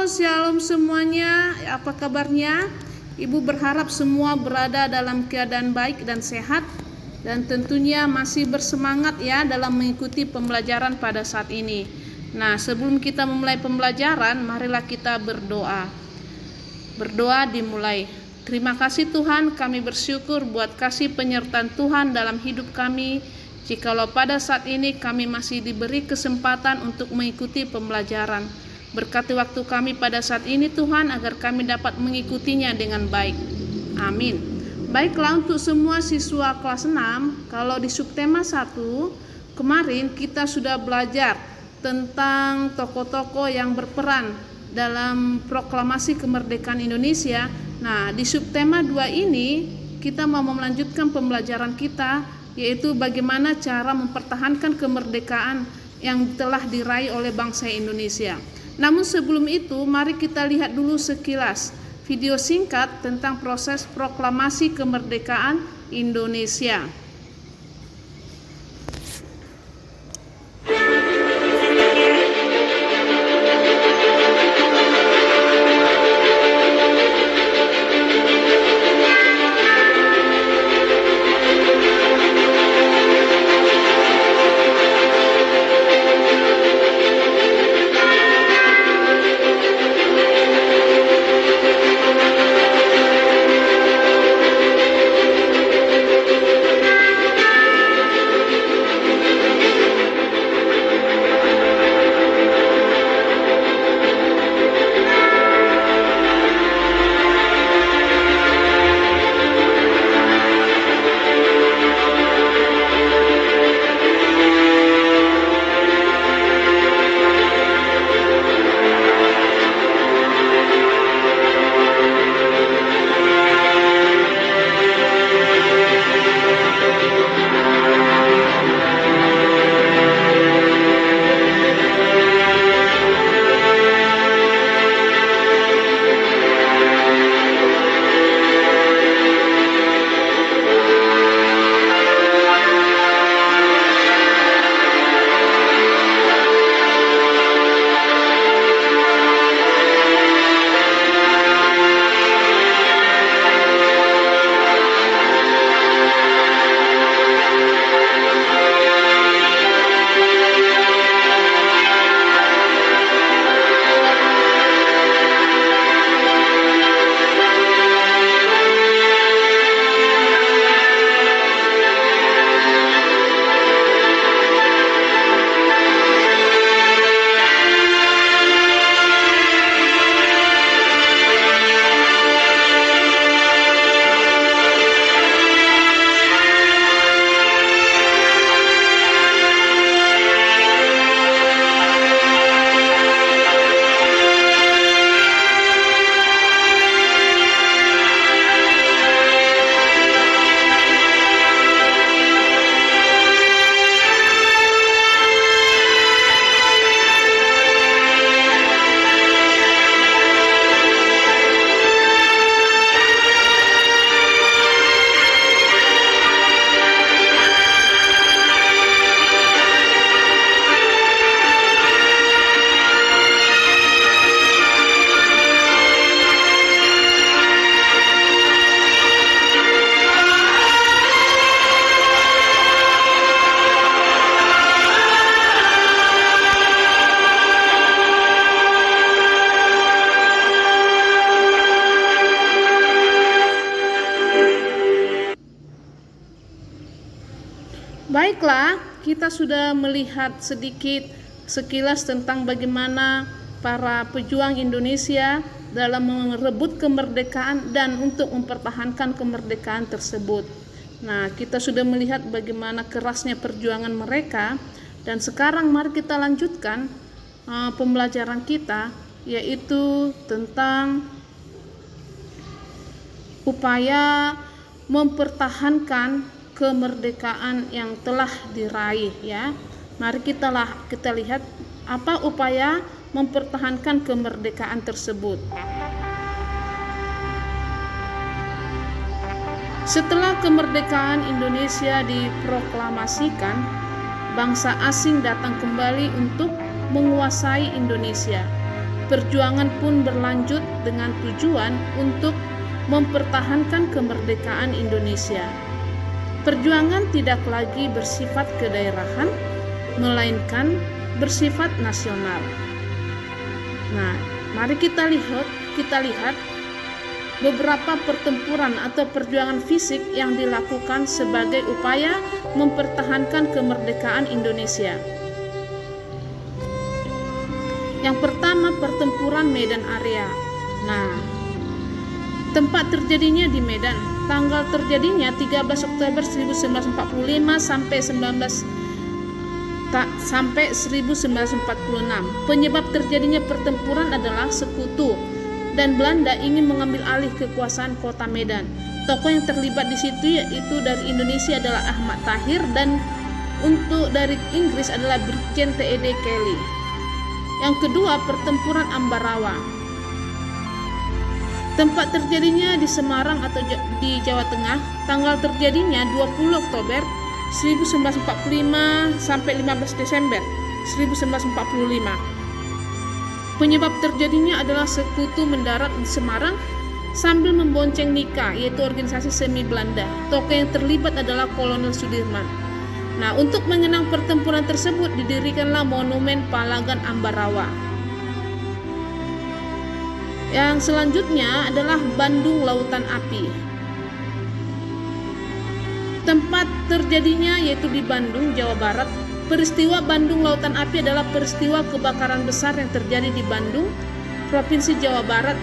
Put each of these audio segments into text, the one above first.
Shalom semuanya, apa kabarnya? Ibu berharap semua berada dalam keadaan baik dan sehat, dan tentunya masih bersemangat ya dalam mengikuti pembelajaran pada saat ini. Nah, sebelum kita memulai pembelajaran, marilah kita berdoa. Berdoa dimulai. Terima kasih Tuhan, kami bersyukur buat kasih penyertaan Tuhan dalam hidup kami. Jikalau pada saat ini kami masih diberi kesempatan untuk mengikuti pembelajaran, berkati waktu kami pada saat ini Tuhan, agar kami dapat mengikutinya dengan baik. Amin. Baiklah, untuk semua siswa kelas 6, kalau di subtema 1, kemarin kita sudah belajar tentang tokoh-tokoh yang berperan dalam proklamasi kemerdekaan Indonesia. Nah, di subtema 2 ini kita mau melanjutkan pembelajaran kita, yaitu bagaimana cara mempertahankan kemerdekaan yang telah diraih oleh bangsa Indonesia. Namun sebelum itu, mari kita lihat dulu sekilas video singkat tentang proses proklamasi kemerdekaan Indonesia. Baiklah, kita sudah melihat sedikit sekilas tentang bagaimana para pejuang Indonesia dalam merebut kemerdekaan dan untuk mempertahankan kemerdekaan tersebut. Nah, kita sudah melihat bagaimana kerasnya perjuangan mereka, dan sekarang mari kita lanjutkan pembelajaran kita, yaitu tentang upaya mempertahankan kemerdekaan yang telah diraih ya. Mari kita lihat apa upaya mempertahankan kemerdekaan tersebut. Setelah kemerdekaan Indonesia diproklamasikan, bangsa asing datang kembali untuk menguasai Indonesia. Perjuangan pun berlanjut dengan tujuan untuk mempertahankan kemerdekaan Indonesia. Perjuangan tidak lagi bersifat kedaerahan, melainkan bersifat nasional. Nah, mari kita lihat beberapa pertempuran atau perjuangan fisik yang dilakukan sebagai upaya mempertahankan kemerdekaan Indonesia. Yang pertama, pertempuran Medan Area. Nah, tempat terjadinya di Medan. Tanggal terjadinya 13 Oktober 1945 sampai 1946. Penyebab terjadinya pertempuran adalah Sekutu dan Belanda ingin mengambil alih kekuasaan kota Medan. Tokoh yang terlibat di situ yaitu dari Indonesia adalah Ahmad Tahir dan untuk dari Inggris adalah Brigjen T.E.D. Kelly. Yang kedua, pertempuran Ambarawa. Tempat terjadinya di Semarang atau di Jawa Tengah. Tanggal terjadinya 20 Oktober 1945 sampai 15 Desember 1945. Penyebab terjadinya adalah Sekutu mendarat di Semarang sambil membonceng Nika, yaitu organisasi semi Belanda. Tokoh yang terlibat adalah Kolonel Sudirman. Nah, untuk mengenang pertempuran tersebut didirikanlah Monumen Palagan Ambarawa. Yang selanjutnya adalah Bandung Lautan Api. Tempat terjadinya yaitu di Bandung, Jawa Barat. Peristiwa Bandung Lautan Api adalah peristiwa kebakaran besar yang terjadi di Bandung, Provinsi Jawa Barat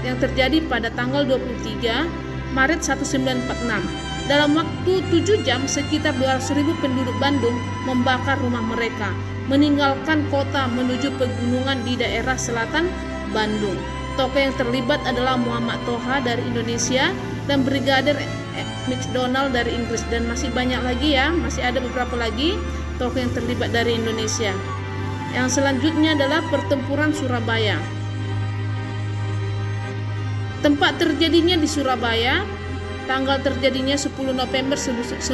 yang terjadi pada tanggal 23 Maret 1946. Dalam waktu 7 jam, sekitar 200.000 penduduk Bandung membakar rumah mereka, meninggalkan kota menuju pegunungan di daerah selatan Bandung. Tokoh yang terlibat adalah Muhammad Toha dari Indonesia dan Brigadir McDonald dari Inggris, dan masih banyak lagi ya, masih ada beberapa lagi tokoh yang terlibat dari Indonesia. Yang selanjutnya adalah pertempuran Surabaya. Tempat terjadinya di Surabaya. Tanggal terjadinya 10 November 1945.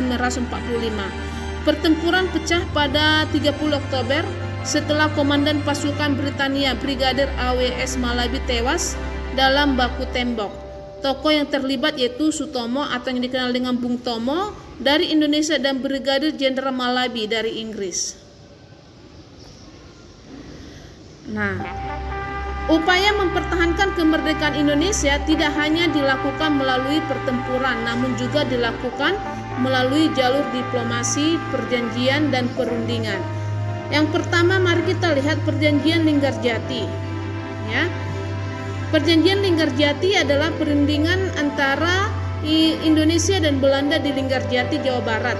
Pertempuran pecah pada 30 Oktober setelah komandan pasukan Britania Brigadir A.W.S. Malabi tewas dalam baku tembok. Tokoh yang terlibat yaitu Sutomo atau yang dikenal dengan Bung Tomo dari Indonesia dan Brigadir Jenderal Malabi dari Inggris. Nah, upaya mempertahankan kemerdekaan Indonesia tidak hanya dilakukan melalui pertempuran, namun juga dilakukan melalui jalur diplomasi, perjanjian, dan perundingan. Yang pertama, mari kita lihat Perjanjian Linggarjati. Ya, Perjanjian Linggarjati adalah perundingan antara Indonesia dan Belanda di Linggarjati, Jawa Barat.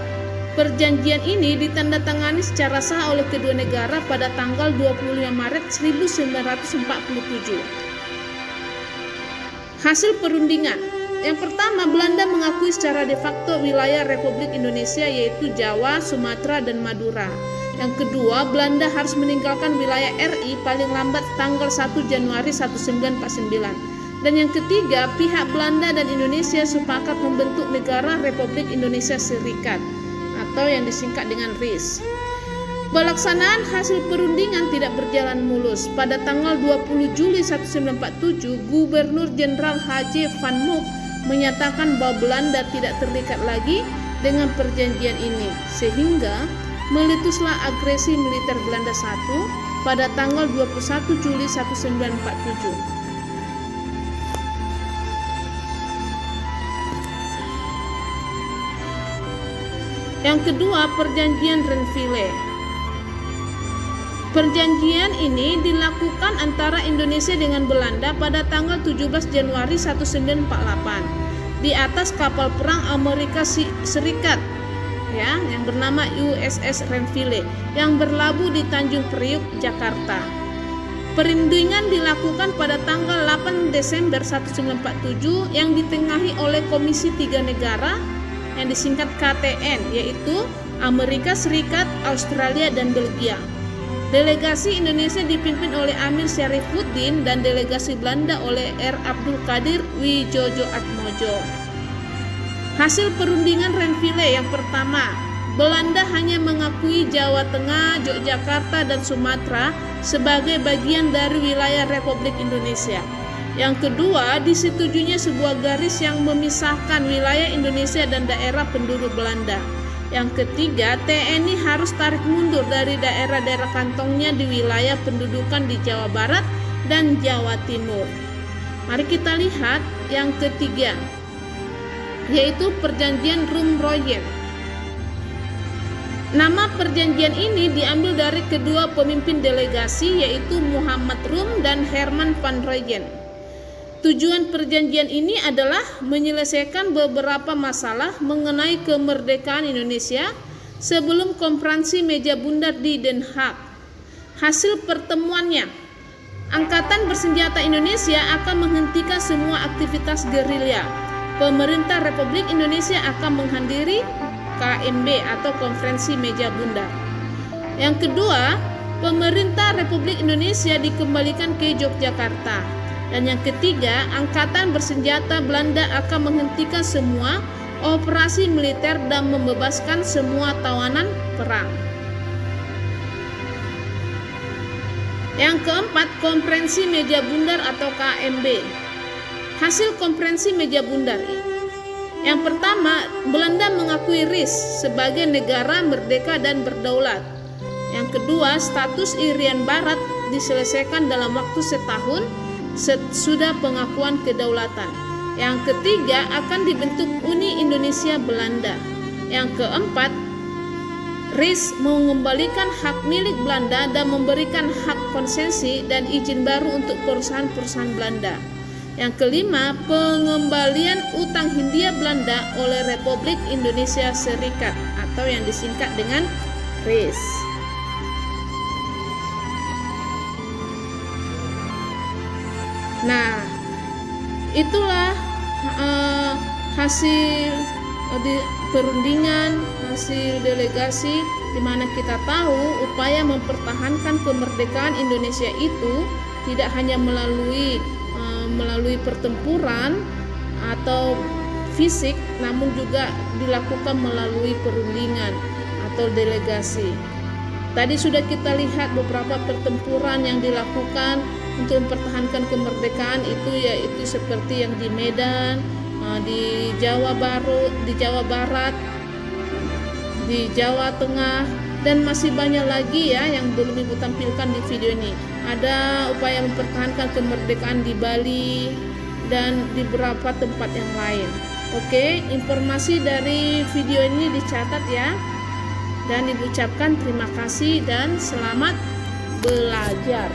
Perjanjian ini ditandatangani secara sah oleh kedua negara pada tanggal 25 Maret 1947. Hasil perundingan. Yang pertama, Belanda mengakui secara de facto wilayah Republik Indonesia yaitu Jawa, Sumatera, dan Madura. Yang kedua, Belanda harus meninggalkan wilayah RI paling lambat tanggal 1 Januari 1949. Dan yang ketiga, pihak Belanda dan Indonesia sepakat membentuk negara Republik Indonesia Serikat atau yang disingkat dengan RIS. Pelaksanaan hasil perundingan tidak berjalan mulus. Pada tanggal 20 Juli 1947, Gubernur Jenderal H.J. Van Mook menyatakan bahwa Belanda tidak terikat lagi dengan perjanjian ini, sehingga meletuslah agresi militer Belanda I pada tanggal 21 Juli 1947. Yang kedua, Perjanjian Renville. Perjanjian ini dilakukan antara Indonesia dengan Belanda pada tanggal 17 Januari 1948 di atas kapal perang Amerika Serikat ya, yang bernama USS Renville yang berlabuh di Tanjung Priuk, Jakarta. Perundingan dilakukan pada tanggal 8 Desember 1947 yang ditengahi oleh Komisi 3 Negara yang disingkat KTN, yaitu Amerika Serikat, Australia, dan Belgia. Delegasi Indonesia dipimpin oleh Amir Syarifuddin dan delegasi Belanda oleh R. Abdul Qadir Wijojo Atmojo. Hasil perundingan Renville yang pertama, Belanda hanya mengakui Jawa Tengah, Yogyakarta, dan Sumatera sebagai bagian dari wilayah Republik Indonesia. Yang kedua, disetujuinya sebuah garis yang memisahkan wilayah Indonesia dan daerah penduduk Belanda. Yang ketiga, TNI harus tarik mundur dari daerah-daerah kantongnya di wilayah pendudukan di Jawa Barat dan Jawa Timur. Mari kita lihat yang ketiga, yaitu Perjanjian Rum-Royen. Nama perjanjian ini diambil dari kedua pemimpin delegasi, yaitu Muhammad Rum dan Herman van Royen. Tujuan perjanjian ini adalah menyelesaikan beberapa masalah mengenai kemerdekaan Indonesia sebelum konferensi meja bundar di Den Haag. Hasil pertemuannya, Angkatan Bersenjata Indonesia akan menghentikan semua aktivitas gerilya. Pemerintah Republik Indonesia akan menghadiri KMB atau konferensi meja bundar. Yang kedua, pemerintah Republik Indonesia dikembalikan ke Yogyakarta. Dan yang ketiga, Angkatan Bersenjata Belanda akan menghentikan semua operasi militer dan membebaskan semua tawanan perang. Yang keempat, Konferensi Meja Bundar atau KMB. Hasil konferensi meja bundar. Yang pertama, Belanda mengakui RIS sebagai negara merdeka dan berdaulat. Yang kedua, status Irian Barat diselesaikan dalam waktu setahun sesudah pengakuan kedaulatan. Yang ketiga, akan dibentuk Uni Indonesia Belanda. Yang keempat, RIS mengembalikan hak milik Belanda dan memberikan hak konsesi dan izin baru untuk perusahaan-perusahaan Belanda. Yang kelima, pengembalian utang Hindia Belanda oleh Republik Indonesia Serikat atau yang disingkat dengan RIS. Nah, itulah hasil perundingan, hasil delegasi, di mana kita tahu upaya mempertahankan kemerdekaan Indonesia itu tidak hanya melalui pertempuran atau fisik, namun juga dilakukan melalui perundingan atau delegasi. Tadi sudah kita lihat beberapa pertempuran yang dilakukan untuk mempertahankan kemerdekaan itu, yaitu seperti yang di Medan, di Jawa Barat, di Jawa Tengah, dan masih banyak lagi ya yang belum ibu tampilkan di video ini. Ada upaya mempertahankan kemerdekaan di Bali dan di beberapa tempat yang lain. Oke, informasi dari video ini dicatat ya, dan ibu ucapkan terima kasih dan selamat belajar.